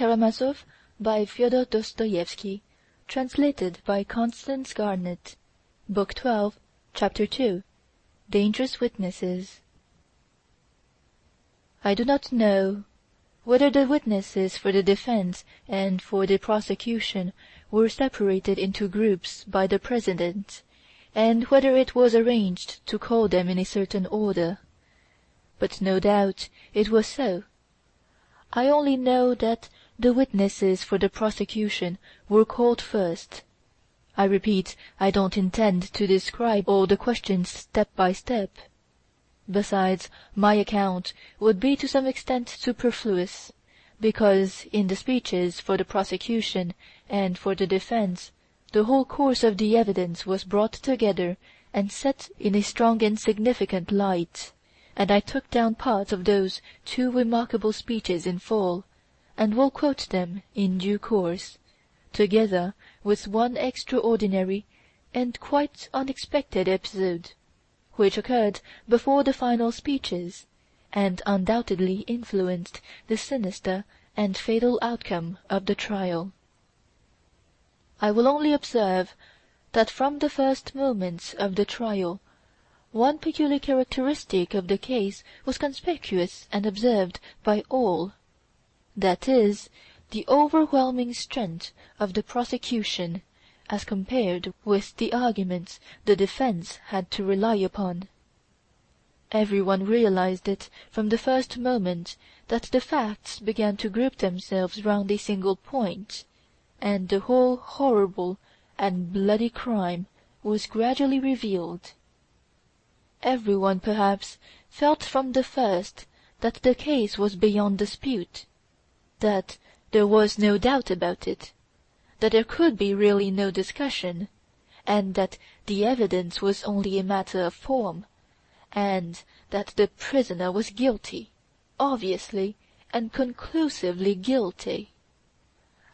Karamazov by Fyodor Dostoevsky. Translated by Constance Garnett. Book 12, Chapter 2. Dangerous Witnesses. I do not know whether the witnesses for the defense and for the prosecution were separated into groups by the President, and whether it was arranged to call them in a certain order. But no doubt it was so. I only know that the witnesses for the prosecution were called first. I repeat, I don't intend to describe all the questions step by step. Besides, my account would be to some extent superfluous, because in the speeches for the prosecution and for the defense the whole course of the evidence was brought together and set in a strong and significant light, and I took down parts of those two remarkable speeches in full, and will quote them in due course, together with one extraordinary and quite unexpected episode, which occurred before the final speeches, and undoubtedly influenced the sinister and fatal outcome of the trial. I will only observe that from the first moments of the trial one peculiar characteristic of the case was conspicuous and observed by all, that is, the overwhelming strength of the prosecution as compared with the arguments the defense had to rely upon. Everyone realized it from the first moment that the facts began to group themselves round a single point, and the whole horrible and bloody crime was gradually revealed. Everyone perhaps felt from the first that the case was beyond dispute, that there was no doubt about it, that there could be really no discussion, and that the evidence was only a matter of form, and that the prisoner was guilty, obviously and conclusively guilty.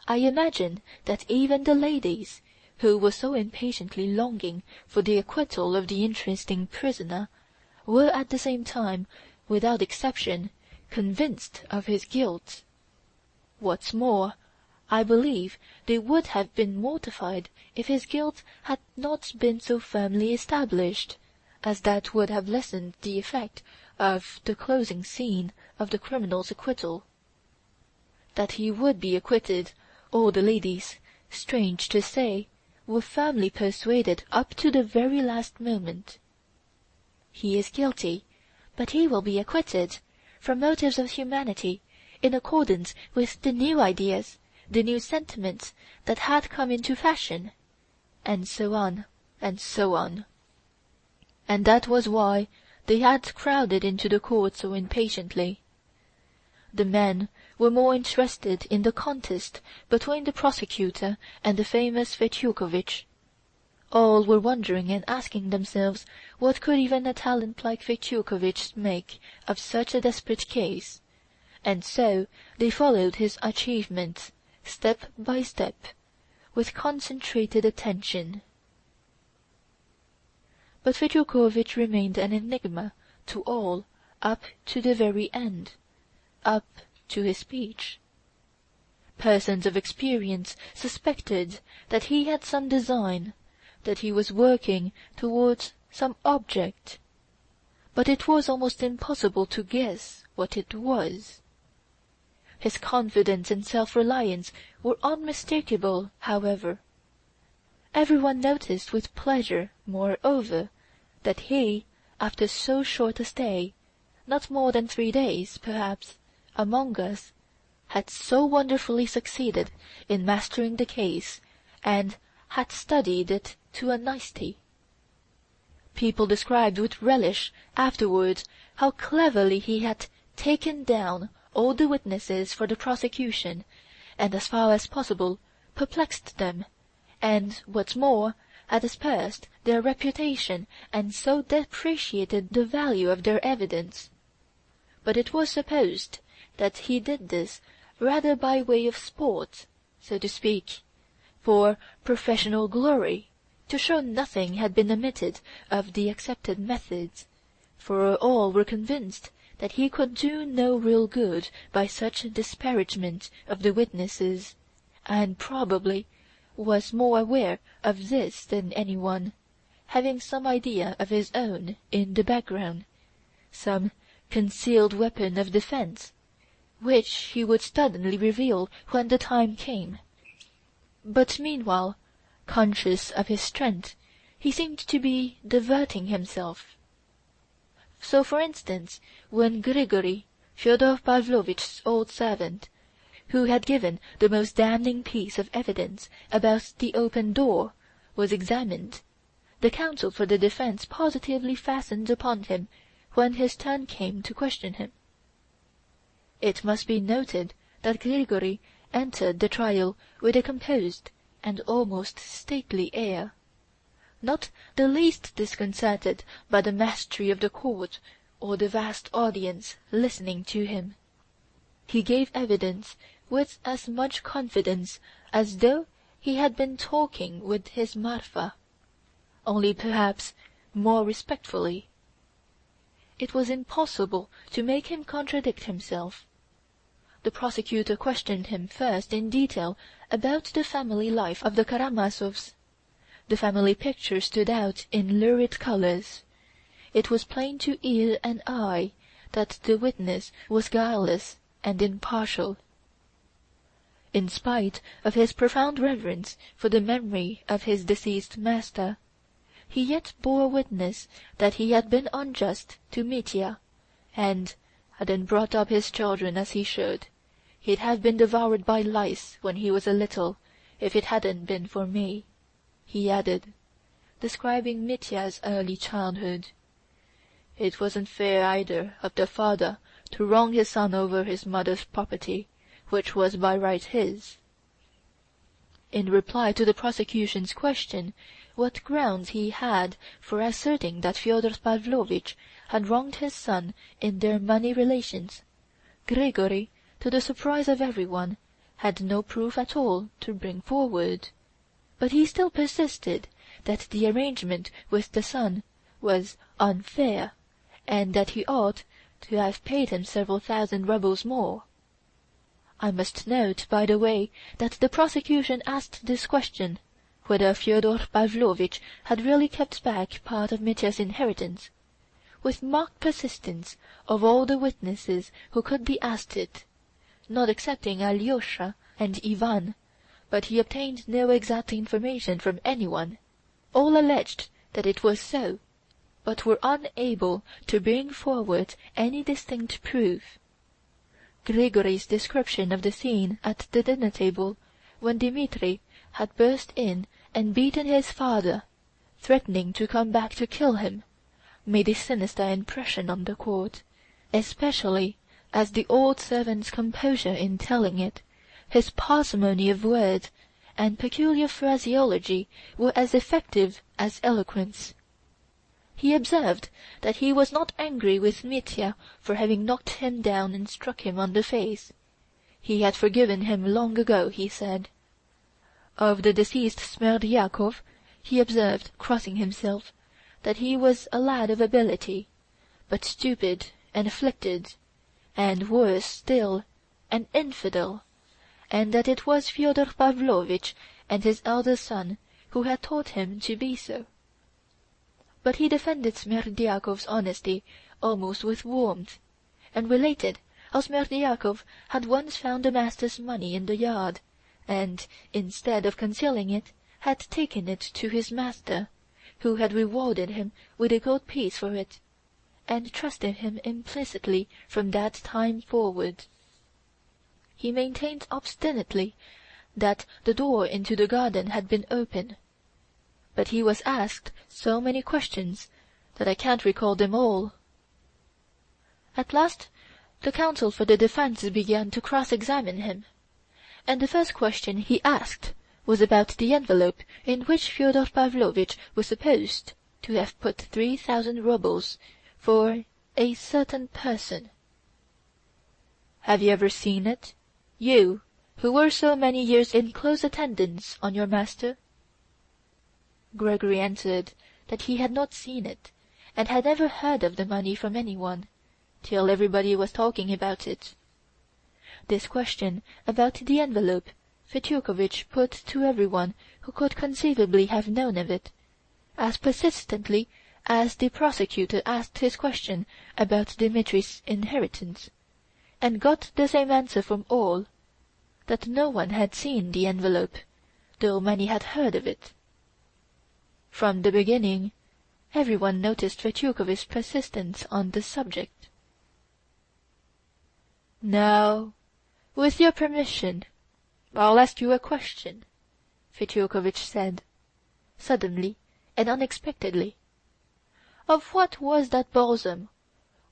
I imagine that even the ladies, who were so impatiently longing for the acquittal of the interesting prisoner, were at the same time, without exception, convinced of his guilt. What's more, I believe they would have been mortified if his guilt had not been so firmly established, as that would have lessened the effect of the closing scene of the criminal's acquittal. That he would be acquitted, all the ladies, strange to say, were firmly persuaded up to the very last moment. He is guilty, but he will be acquitted, from motives of humanity, in accordance with the new ideas, the new sentiments that had come into fashion, and so on, and so on. And that was why they had crowded into the court so impatiently. The men were more interested in the contest between the prosecutor and the famous Fetyukovitch. All were wondering and asking themselves what could even a talent like Fetyukovitch make of such a desperate case, and so they followed his achievements, step by step, with concentrated attention. But Fetyukovitch remained an enigma to all up to the very end, up to his speech. Persons of experience suspected that he had some design, that he was working towards some object, but it was almost impossible to guess what it was. His confidence and self-reliance were unmistakable, however. Everyone noticed with pleasure, moreover, that he, after so short a stay, not more than 3 days, perhaps, among us, had so wonderfully succeeded in mastering the case, and had studied it to a nicety. People described with relish afterwards how cleverly he had taken down all the witnesses for the prosecution, and as far as possible perplexed them, and, what's more, had aspersed their reputation and so depreciated the value of their evidence. But it was supposed that he did this rather by way of sport, so to speak, for professional glory, to show nothing had been omitted of the accepted methods, for all were convinced that he could do no real good by such disparagement of the witnesses, and probably was more aware of this than anyone, having some idea of his own in the background, some concealed weapon of defence, which he would suddenly reveal when the time came. But meanwhile, conscious of his strength, he seemed to be diverting himself. So, for instance, when Grigory, Fyodor Pavlovitch's old servant, who had given the most damning piece of evidence about the open door, was examined, the counsel for the defence positively fastened upon him when his turn came to question him. It must be noted that Grigory entered the trial with a composed and almost stately air, not the least disconcerted by the mastery of the court or the vast audience listening to him. He gave evidence with as much confidence as though he had been talking with his Marfa, only perhaps more respectfully. It was impossible to make him contradict himself. The prosecutor questioned him first in detail about the family life of the Karamazovs. The family picture stood out in lurid colors. It was plain to ear and eye that the witness was guileless and impartial. In spite of his profound reverence for the memory of his deceased master, he yet bore witness that he had been unjust to Mitya, and, hadn't brought up his children as he should, he'd have been devoured by lice when he was a little, if it hadn't been for me, he added, describing Mitya's early childhood. It wasn't fair either of the father to wrong his son over his mother's property, which was by right his. In reply to the prosecution's question what grounds he had for asserting that Fyodor Pavlovitch had wronged his son in their money relations, Grigory, to the surprise of everyone, had no proof at all to bring forward. But he still persisted that the arrangement with the son was unfair, and that he ought to have paid him several thousand rubles more. I must note, by the way, that the prosecution asked this question, whether Fyodor Pavlovitch had really kept back part of Mitya's inheritance, with marked persistence of all the witnesses who could be asked it, not excepting Alyosha and Ivan, but he obtained no exact information from anyone. All alleged that it was so, but were unable to bring forward any distinct proof. Grigory's description of the scene at the dinner-table, when Dmitri had burst in and beaten his father, threatening to come back to kill him, made a sinister impression on the court, especially as the old servant's composure in telling it, his parsimony of words, and peculiar phraseology were as effective as eloquence. He observed that he was not angry with Mitya for having knocked him down and struck him on the face. He had forgiven him long ago, he said. Of the deceased Smerdyakov, he observed, crossing himself, that he was a lad of ability, but stupid and afflicted, and worse still, an infidel, and that it was Fyodor Pavlovitch and his elder son who had taught him to be so. But he defended Smerdyakov's honesty almost with warmth, and related how Smerdyakov had once found the master's money in the yard, and, instead of concealing it, had taken it to his master, who had rewarded him with a gold piece for it, and trusted him implicitly from that time forward. He maintained obstinately that the door into the garden had been open, but he was asked so many questions that I can't recall them all. At last the counsel for the defence began to cross-examine him, and the first question he asked was about the envelope in which Fyodor Pavlovitch was supposed to have put 3,000 rubles for a certain person. "Have you ever seen it, you, who were so many years in close attendance on your master?" Grigory answered that he had not seen it, and had never heard of the money from anyone, till everybody was talking about it. This question about the envelope Fetyukovitch put to everyone who could conceivably have known of it, as persistently as the prosecutor asked his question about Dmitri's inheritance, and got the same answer from all, that no one had seen the envelope, though many had heard of it. From the beginning, everyone noticed Fetyukovitch's persistence on this subject. "Now, with your permission, I'll ask you a question," Fetyukovitch said, suddenly and unexpectedly. "Of what was that balsam,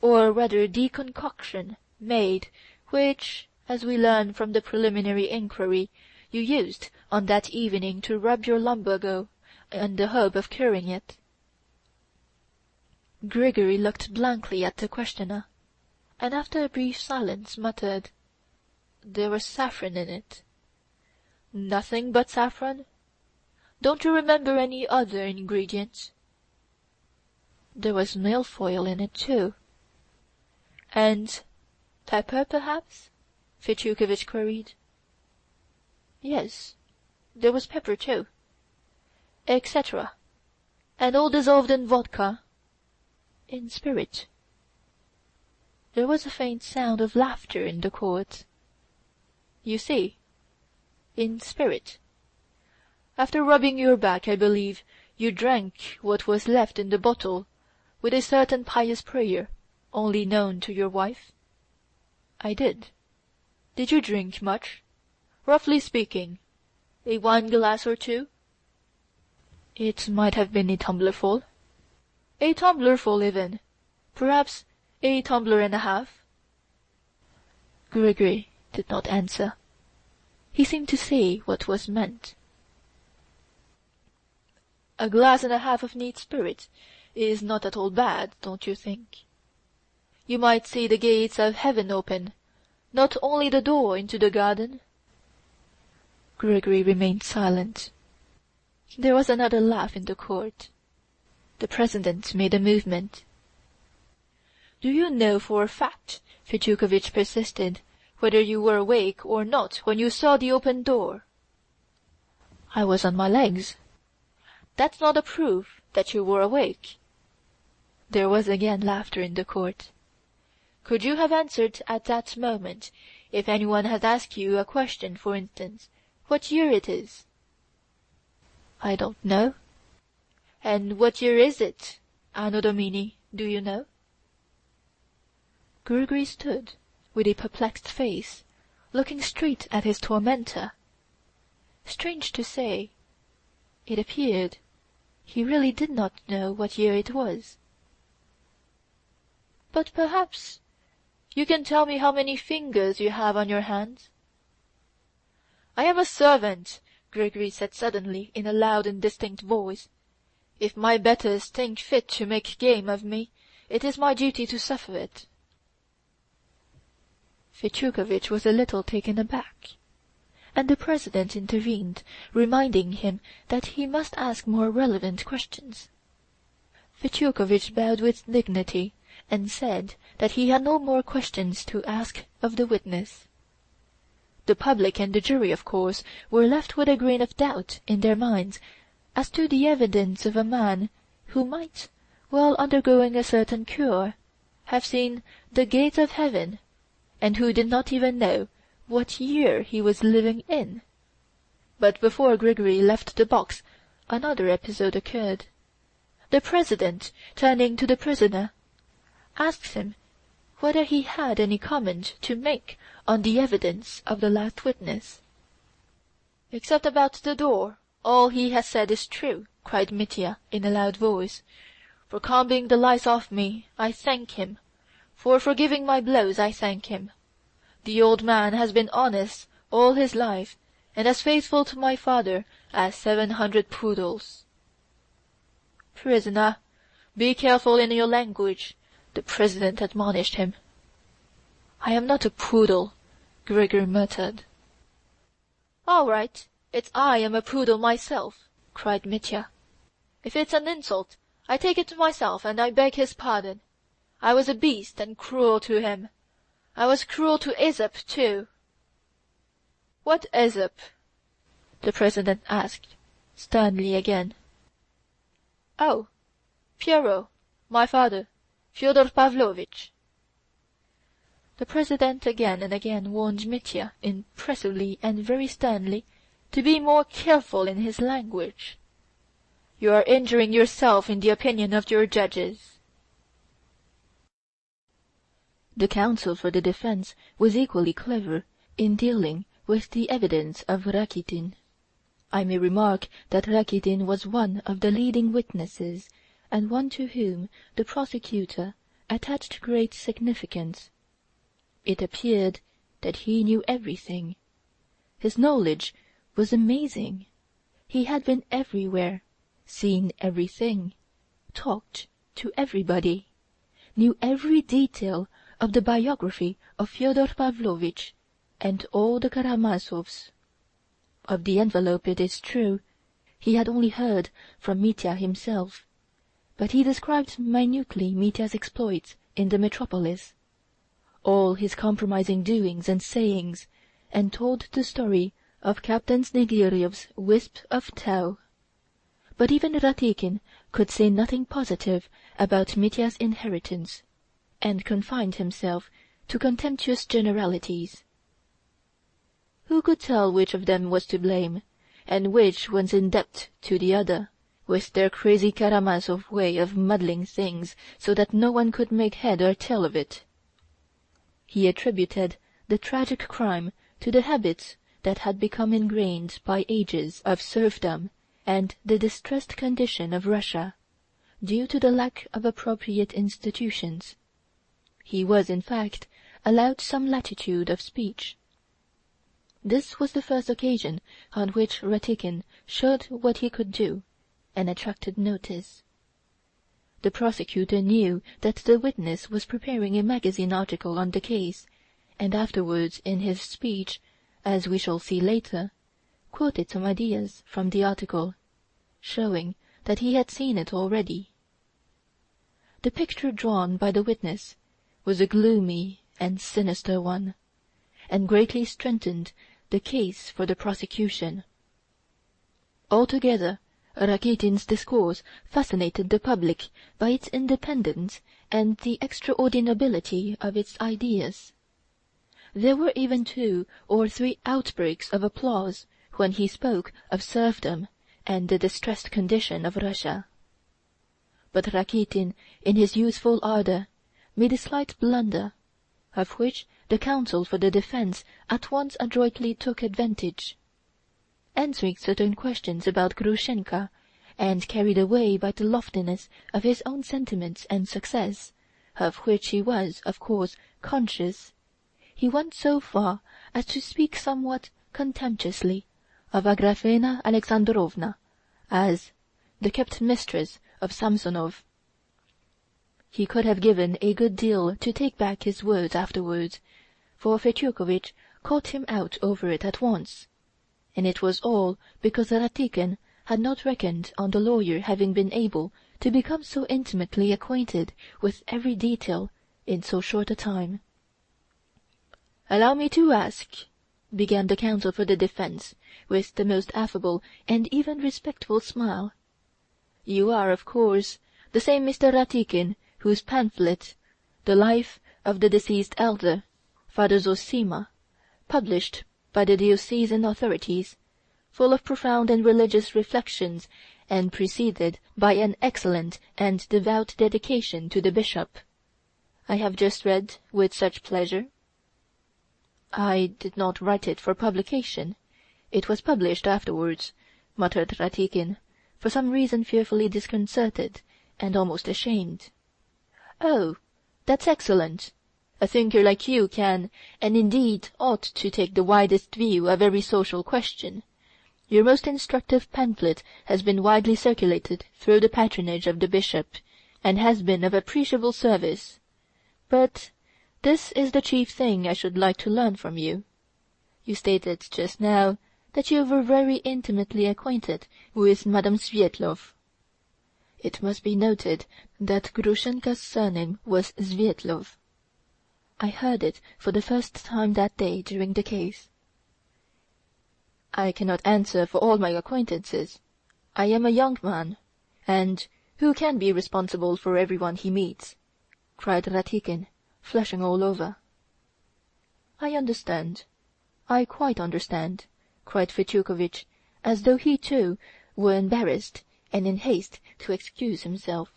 or rather deconcoction, made, which, as we learn from the preliminary inquiry, you used on that evening to rub your lumbago in the hope of curing it?" Grigory looked blankly at the questioner, and after a brief silence muttered, "There was saffron in it." "Nothing but saffron? Don't you remember any other ingredients?" "There was milfoil in it too." "And pepper, perhaps?" Fetyukovitch queried. "Yes, there was pepper too." "Etc. And all dissolved in vodka?" "In spirit." There was a faint sound of laughter in the court. "You see, in spirit. After rubbing your back, I believe, you drank what was left in the bottle, with a certain pious prayer, only known to your wife?" "I did." "Did you drink much? Roughly speaking, a wine-glass or two?" "It might have been a tumblerful." "A tumblerful even. Perhaps a tumbler and a half?" Grigory did not answer. He seemed to see what was meant. "A glass and a half of neat spirit is not at all bad, don't you think? You might see the gates of heaven open, not only the door into the garden." Grigory remained silent. There was another laugh in the court. The President made a movement. "Do you know for a fact," Fetyukovitch persisted, "whether you were awake or not when you saw the open door?" "I was on my legs." "That's not a proof that you were awake." There was again laughter in the court. "Could you have answered at that moment, if anyone had asked you a question, for instance, what year it is?" "I don't know." "And what year is it, Anno Domini, do you know?" Grigory stood, with a perplexed face, looking straight at his tormentor. Strange to say, it appeared he really did not know what year it was. "But perhaps you can tell me how many fingers you have on your hands?" "I am a servant," Grigory said suddenly in a loud and distinct voice. "If my betters think fit to make game of me, it is my duty to suffer it." Fetyukovitch was a little taken aback, and the President intervened, reminding him that he must ask more relevant questions. Fetyukovitch bowed with dignity, and said that he had no more questions to ask of the witness. The public and the jury, of course, were left with a grain of doubt in their minds as to the evidence of a man who might, while undergoing a certain cure, have seen the gates of heaven, and who did not even know what year he was living in. But before Grigory left the box another episode occurred. The President, turning to the prisoner, asked him whether he had any comment to make on the evidence of the last witness. "Except about the door, all he has said is true," cried Mitya in a loud voice. "For combing the lice off me, I thank him. For forgiving my blows, I thank him. The old man has been honest all his life, and as faithful to my father as 700 poodles." "Prisoner, be careful in your language," the President admonished him. "I am not a poodle," Grigory muttered. "All right, it's I am a poodle myself," cried Mitya. "If it's an insult, I take it to myself and I beg his pardon. I was a beast and cruel to him. I was cruel to Aesop, too." "What Aesop?" the President asked, sternly again. "Oh, Pierrot, my father, Fyodor Pavlovitch." The President again and again warned Mitya impressively and very sternly to be more careful in his language. "You are injuring yourself in the opinion of your judges." The counsel for the defense was equally clever in dealing with the evidence of Rakitin. I may remark that Rakitin was one of the leading witnesses, and one to whom the prosecutor attached great significance. It appeared that he knew everything. His knowledge was amazing. He had been everywhere, seen everything, talked to everybody, knew every detail of the biography of Fyodor Pavlovitch and all the Karamazovs. Of the envelope, it is true, he had only heard from Mitya himself, but he described minutely Mitya's exploits in the metropolis, all his compromising doings and sayings, and told the story of Captain Snegiryov's wisp of tow. But even Ratikin could say nothing positive about Mitya's inheritance, and confined himself to contemptuous generalities. Who could tell which of them was to blame, and which was in debt to the other, with their crazy Karamazov way of muddling things so that no one could make head or tail of it? He attributed the tragic crime to the habits that had become ingrained by ages of serfdom and the distressed condition of Russia, due to the lack of appropriate institutions. He was, in fact, allowed some latitude of speech. This was the first occasion on which Ratikin showed what he could do, and attracted notice. The prosecutor knew that the witness was preparing a magazine article on the case, and afterwards in his speech, as we shall see later, quoted some ideas from the article, showing that he had seen it already. The picture drawn by the witness was a gloomy and sinister one, and greatly strengthened the case for the prosecution. Altogether, Rakitin's discourse fascinated the public by its independence and the extraordinability of its ideas. There were even 2 or 3 outbreaks of applause when he spoke of serfdom and the distressed condition of Russia. But Rakitin, in his youthful ardor, made a slight blunder, of which the counsel for the defense at once adroitly took advantage. Answering certain questions about Grushenka, and carried away by the loftiness of his own sentiments and success, of which he was, of course, conscious, he went so far as to speak somewhat contemptuously of Agrafena Alexandrovna as the kept mistress of Samsonov. He could have given a good deal to take back his words afterwards, for Fetyukovitch caught him out over it at once, and it was all because Ratikin had not reckoned on the lawyer having been able to become so intimately acquainted with every detail in so short a time. "Allow me to ask," began the counsel for the defense, with the most affable and even respectful smile. "You are, of course, the same Mr. Ratikin whose pamphlet, The Life of the Deceased Elder, Father Zosima, published by the diocesan authorities, full of profound and religious reflections, and preceded by an excellent and devout dedication to the bishop, I have just read with such pleasure?" "I did not write it for publication. It was published afterwards," muttered Ratikin, for some reason fearfully disconcerted and almost ashamed. "Oh, that's excellent! A thinker like you can, and indeed ought to take the widest view of every social question. Your most instructive pamphlet has been widely circulated through the patronage of the bishop, and has been of appreciable service. But this is the chief thing I should like to learn from you. You stated just now that you were very intimately acquainted with Madame Svietlov. It must be noted that Grushenka's surname was Svietlov. I heard it for the first time that day during the case. I cannot answer for all my acquaintances. I am a young man, and who can be responsible for everyone he meets?" cried Ratikin, flushing all over. "I understand. I quite understand," cried Fetyukovitch, as though he too were embarrassed and in haste to excuse himself.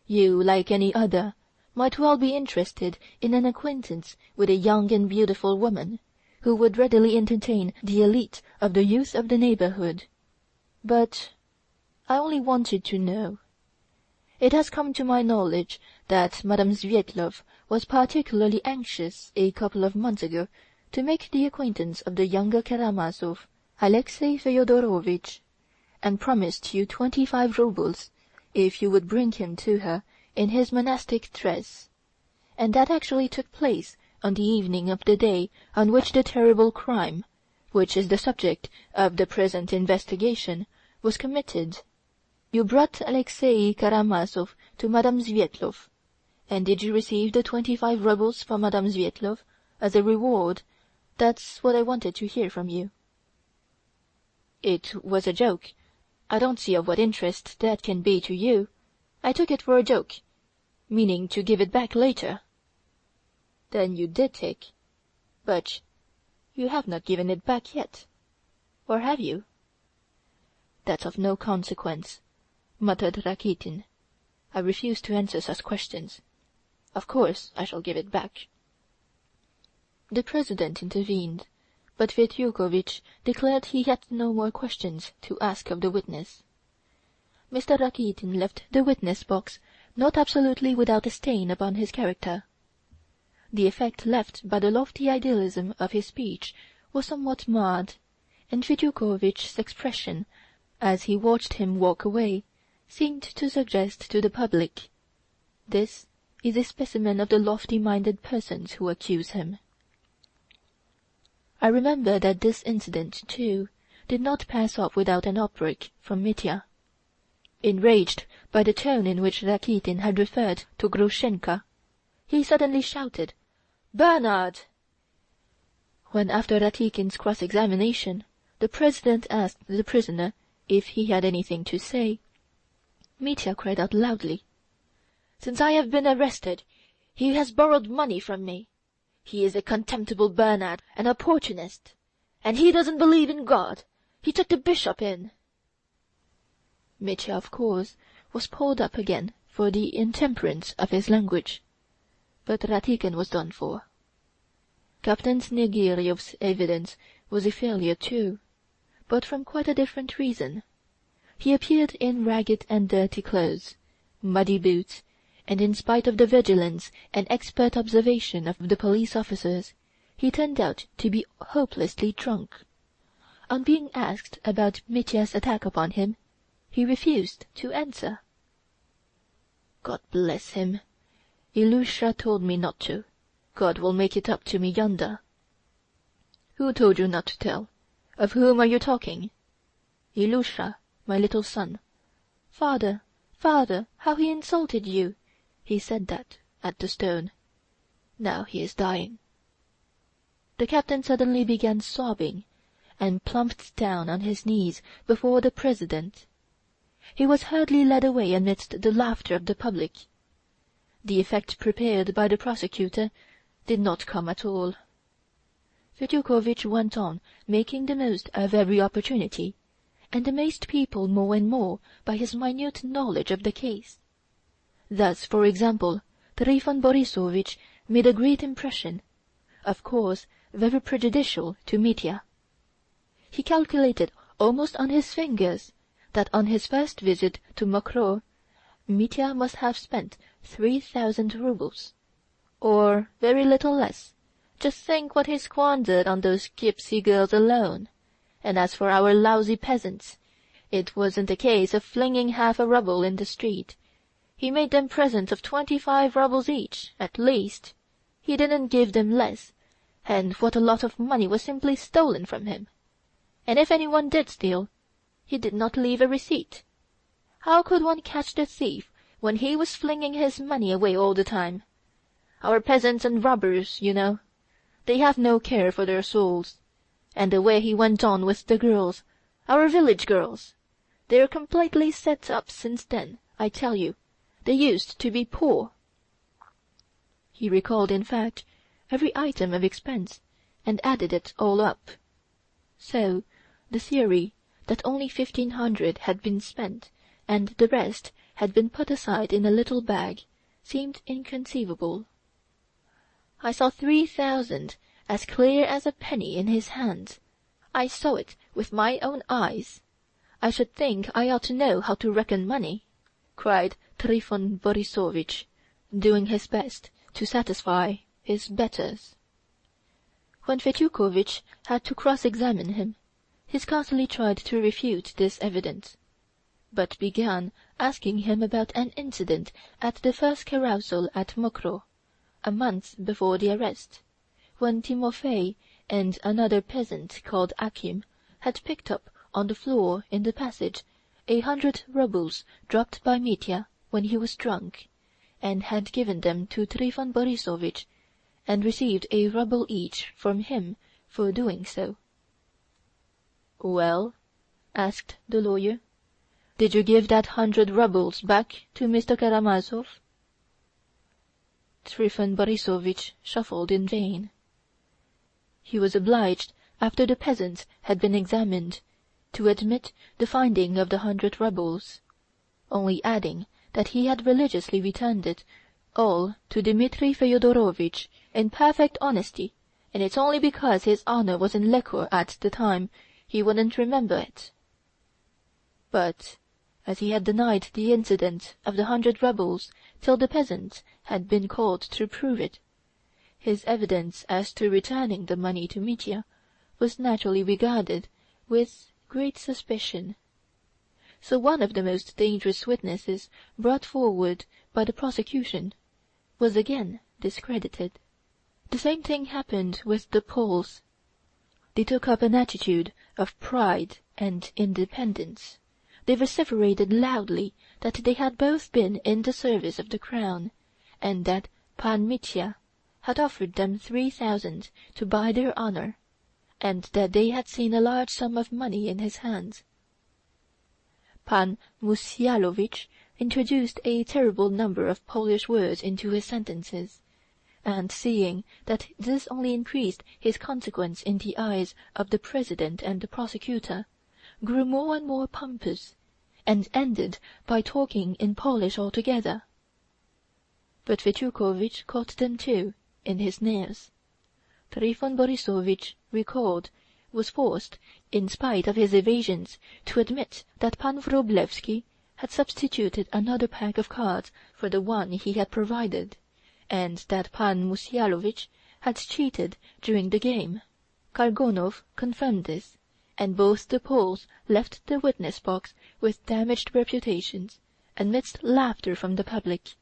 "You, like any other, might well be interested in an acquaintance with a young and beautiful woman, who would readily entertain the elite of the youth of the neighborhood. But I only wanted to know. It has come to my knowledge that Madame Svietlov was particularly anxious a couple of months ago to make the acquaintance of the younger Karamazov, Alexey Fyodorovitch, and promised you 25 roubles if you would bring him to her in his monastic dress, and that actually took place on the evening of the day on which the terrible crime, which is the subject of the present investigation, was committed. You brought Alexey Karamazov to Madame Svietlov, and did you receive the 25 roubles from Madame Svietlov as a reward? That's what I wanted to hear from you." "It was a joke. I don't see of what interest that can be to you. I took it for a joke, meaning to give it back later." "Then you did take. But you have not given it back yet. Or have you?" "That's of no consequence," muttered Rakitin. "I refuse to answer such questions. Of course I shall give it back." The President intervened, but Fetyukovitch declared he had no more questions to ask of the witness. Mr. Rakitin left the witness box not absolutely without a stain upon his character. The effect left by the lofty idealism of his speech was somewhat marred, and Fetyukovitch's expression, as he watched him walk away, seemed to suggest to the public, "This is a specimen of the lofty-minded persons who accuse him." I remember that this incident, too, did not pass off without an outbreak from Mitya. Enraged by the tone in which Rakitin had referred to Grushenka, he suddenly shouted, "Bernard!" When, after Ratikin's cross-examination, the President asked the prisoner if he had anything to say, Mitya cried out loudly, "Since I have been arrested, he has borrowed money from me. He is a contemptible Bernard, an opportunist. And he doesn't believe in God. He took the bishop in." Mitya, of course, was pulled up again for the intemperance of his language, but Ratikin was done for. Captain Snegiryov's evidence was a failure too, but from quite a different reason. He appeared in ragged and dirty clothes, muddy boots, and in spite of the vigilance and expert observation of the police officers, he turned out to be hopelessly drunk. On being asked about Mitya's attack upon him, he refused to answer. "God bless him! Ilusha told me not to. God will make it up to me yonder." "Who told you not to tell? Of whom are you talking?" "Ilusha, my little son." "Father, father, how he insulted you!" "He said that at the stone. Now he is dying." The captain suddenly began sobbing, and plumped down on his knees before the President. He was hurriedly led away amidst the laughter of the public. The effect prepared by the prosecutor did not come at all. Fetyukovitch went on making the most of every opportunity, and amazed people more and more by his minute knowledge of the case. Thus, for example, Trifon Borisovitch made a great impression, of course very prejudicial to Mitya. He calculated almost on his fingers that on his first visit to Mokroe, Mitya must have spent 3,000 roubles, or very little less. Just think what he squandered on those gypsy girls alone. And as for our lousy peasants, it wasn't a case of flinging half a ruble in the street. He made them presents of 25 rubles each, at least. He didn't give them less, and what a lot of money was simply stolen from him. And if anyone did steal, he did not leave a receipt. How could one catch the thief when he was flinging his money away all the time? Our peasants and robbers, you know, they have no care for their souls. And the way he went on with the girls, our village girls, they're completely set up since then, I tell you. They used to be poor." He recalled, in fact, every item of expense, and added it all up. So the theory that only 1,500 had been spent, and the rest had been put aside in a little bag, seemed inconceivable. "I saw 3,000 as clear as a penny in his hands. I saw it with my own eyes. I should think I ought to know how to reckon money," cried Trifon Borissovitch, doing his best to satisfy his betters. When Fetyukovitch had to cross-examine him, he scarcely tried to refute this evidence, but began asking him about an incident at the first carousal at Mokroe, a month before the arrest, when Timofei and another peasant called Akim had picked up on the floor in the passage 100 rubles dropped by Mitya when he was drunk, and had given them to Trifon Borissovitch, and received a ruble each from him for doing so. "Well," asked the lawyer, "did you give that 100 rubles back to Mr. Karamazov?" Trifon Borissovitch shuffled in vain. He was obliged, after the peasants had been examined, to admit the finding of the 100 rubles, only adding that he had religiously returned it all to Dmitri Feodorovitch in perfect honesty, and it's only because his honor was in liquor at the time he wouldn't remember it. But as he had denied the incident of the 100 rubles till the peasants had been called to prove it, his evidence as to returning the money to Mitya was naturally regarded with great suspicion. So one of the most dangerous witnesses brought forward by the prosecution was again discredited. The same thing happened with the Poles. They took up an attitude of pride and independence. They vociferated loudly that they had both been in the service of the crown, and that Pan Mitya had offered them 3,000 to buy their honor, and that they had seen a large sum of money in his hands. Pan Musialovich introduced a terrible number of Polish words into his sentences, and seeing that this only increased his consequence in the eyes of the president and the prosecutor, grew more and more pompous, and ended by talking in Polish altogether. But Fetyukovitch caught them too in his snares. Trifon Borissovitch, recalled, was forced, in spite of his evasions, to admit that Pan Wróblewski had substituted another pack of cards for the one he had provided, and that Pan Musialovich had cheated during the game. Kalgonov confirmed this, and both the Poles left the witness-box with damaged reputations, amidst laughter from the public.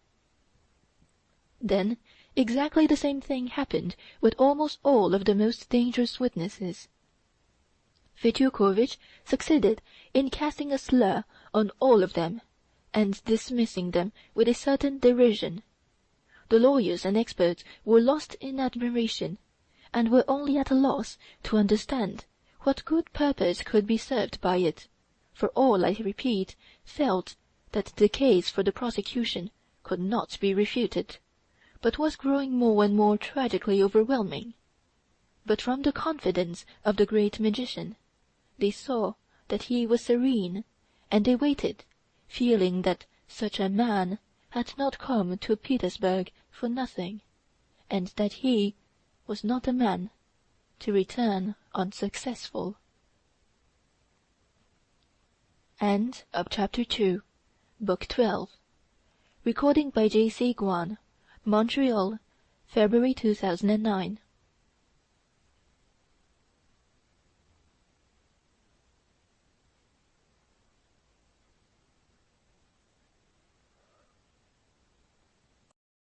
Then exactly the same thing happened with almost all of the most dangerous witnesses. Fetyukovitch succeeded in casting a slur on all of them, and dismissing them with a certain derision. The lawyers and experts were lost in admiration, and were only at a loss to understand what good purpose could be served by it, for all, I repeat, felt that the case for the prosecution could not be refuted, but was growing more and more tragically overwhelming. But from the confidence of the great magician, they saw that he was serene, and they waited, feeling that such a man had not come to Petersburg for nothing, and that he was not a man to return unsuccessful. End of Chapter 2, Book 12. Recording by J.C. Guan, Montreal, February 2009.